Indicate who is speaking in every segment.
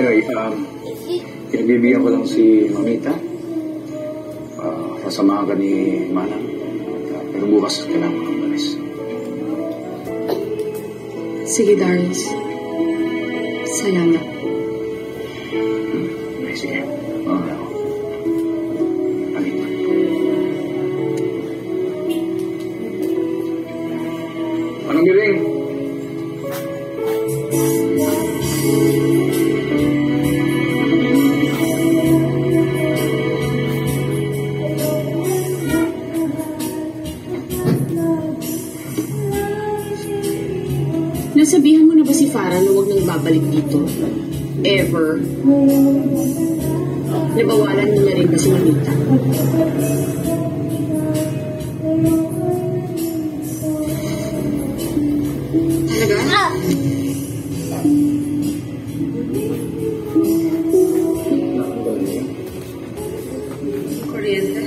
Speaker 1: Anyway, pinagbibigyan ko lang si Mamita. Kasamahan ka ni Manang. Pero bukas kailangan ko malis.
Speaker 2: Sige, Darius. Salamat.
Speaker 1: Sige. Anong giring?
Speaker 2: Nasabihan mo na ba si Farah na huwag nang babalik dito? Ever? Nabawalan mo na rin ba si Mamita? Talaga? Kuryente.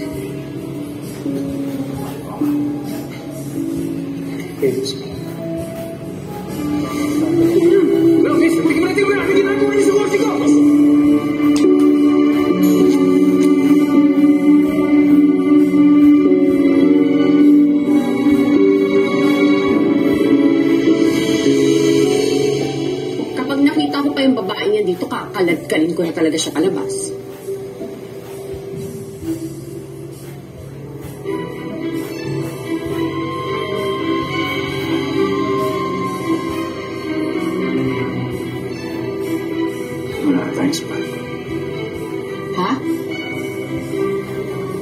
Speaker 2: Yung babae niya dito, kakaladkalin ko na talaga siya palabas.
Speaker 1: Wala, thanks, Spike.
Speaker 2: Ha?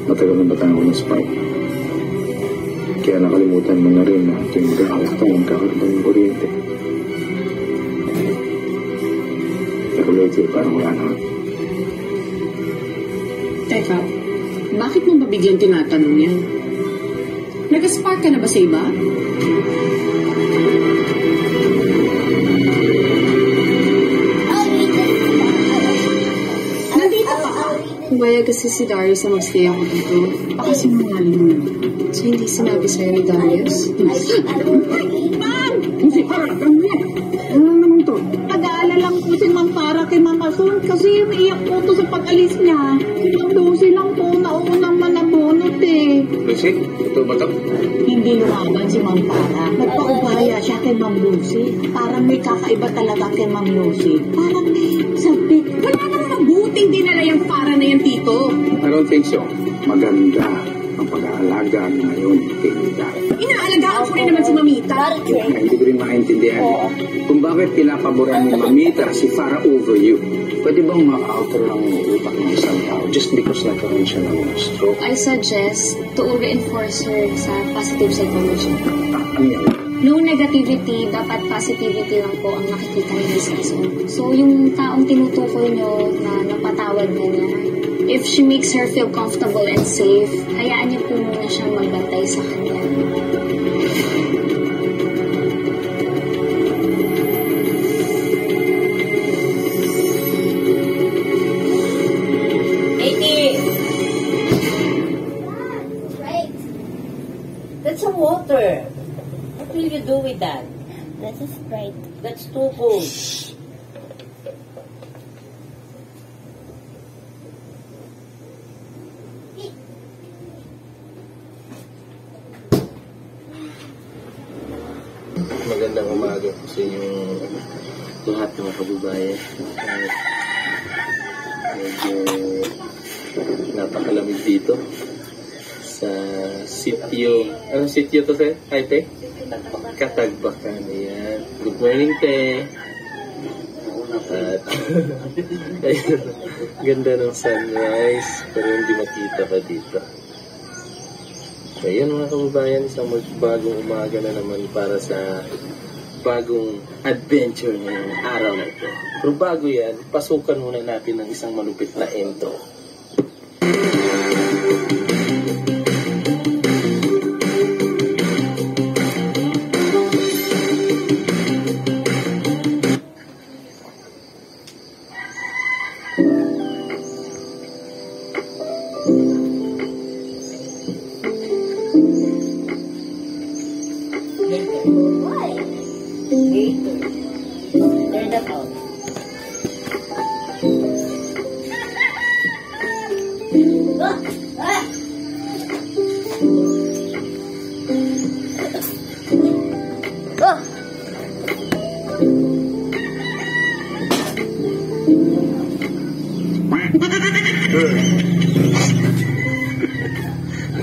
Speaker 1: Matagal na ba tayo ng Spike? Kaya nakalimutan mo na rin na tuwing mag-aawak tayo ang kakaroon ng kuryente. Lately, parang wala na.
Speaker 2: Teka, bakit mo ba biglang tinatanong yan? Nag-spark ka na ba sa iba? Nandito ka? Kumaya kasi si Darius na mag-stay ako dito. Baka sinungaling mo. So hindi sinabi sa'yo ni Darius?
Speaker 3: Ma'am!
Speaker 1: Hindi, parang, ano naman to?
Speaker 3: Nag-aalala po si Ma'am Farah kay Ma'am Asun kasi umiiyak po to sa pag-alis niya. Si Ma'am Lucy lang po naunang manabunot eh.
Speaker 1: Lucy, ito ba ito?
Speaker 3: Hindi lumaban si Ma'am Farah. Nagpaubaya siya kay Ma'am Lucy. Parang may kakaiba talaga kay Ma'am Lucy. Parang may sabit.
Speaker 2: Wala naman mabuting dinala yung Farah na yan, Tito.
Speaker 1: I don't think so. Maganda ang pag-aalaga ngayon kay Mita.
Speaker 2: Inaalagaan ko rin naman si Mamita.
Speaker 1: Hindi ko rin maintindihan kung bakit pinapaboran ni Mamita si Farah over you. Pwede bang ma-alter ang utak ng isang tao just because nagkaroon siya ng stroke?
Speaker 4: I suggest to reinforce her sa positive psychology.
Speaker 1: Ano yan?
Speaker 4: No negativity, dapat positivity lang po ang nakikita niya sa iso. So, yung taong tinutukoy niyo na napatawad na niya, if she makes her feel comfortable and safe, hayaan niyo po muna siyang magbantay sa kanya.
Speaker 5: That's some water. What will you do with that?
Speaker 6: That's a Sprite.
Speaker 5: That's too cold.
Speaker 7: Magandang umaga po sa inyong lahat ng kababayan. Medyo napakalamig dito sa sitio. Anong sitio to, Te? Hi, Te? Katagbakan. Ayan. Good morning, Te. At ayun, ganda ng sunrise pero hindi makita pa dito. Ayun mga kababayan, isang bagong umaga na naman para sa bagong adventure ngayong araw na ito. Pero bago yan, pasukan muna natin ng isang malupit na intro.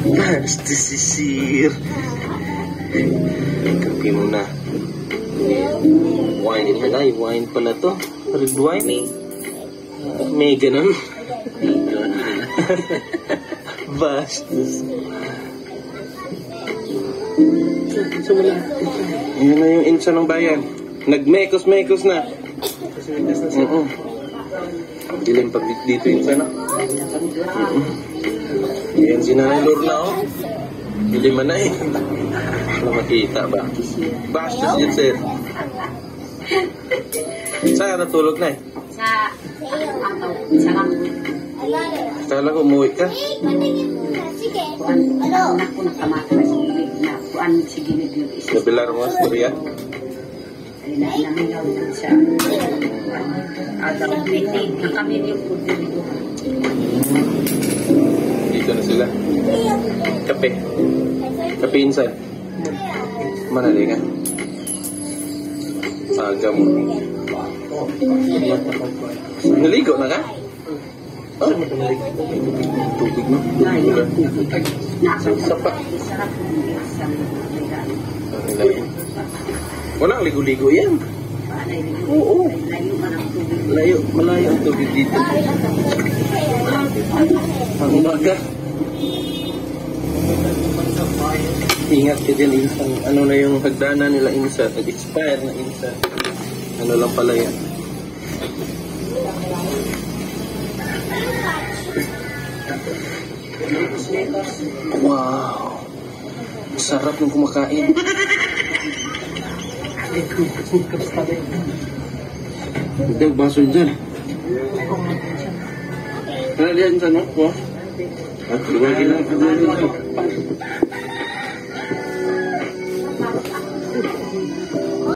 Speaker 7: Basta si Sir. Kapi mo na. Wine pala. Wine pala to. Red wine. May ganun. Basta. Yun na yung insa ng bayan. Nagmekos-mekos na. Oo. Dilim pag dito insa na. Yan si Nanay Lorna, oh. Dilim man na eh. Wala makita ba? Basta siya, sir. Saan natulog na eh?
Speaker 3: Sa lang.
Speaker 7: Kala ko umuwi ka.
Speaker 3: Ako nakamatras na kuan si Ginid yung isa.
Speaker 7: Nabilar mo, Maria.
Speaker 3: Ay naminaw din siya. Adam, kami yung pudiligo.
Speaker 7: Dito na sila. Kape. Kape inside. Manali ka. Aga mo. Naligo na ka? Oh? Tubig mo? Sapa. Walang ligo-ligo yan. Oo. Malayo ang tubig dito. Ang umaga. Ingat ka dyan, Insan. Ano na yung hagdanan nila, Insan? Nag-expire na, Insan. Ano lang pala yan? Wow! Sarap ng kumakain. Ito yung baso dyan. Ano yan sa no? At luwagin lang.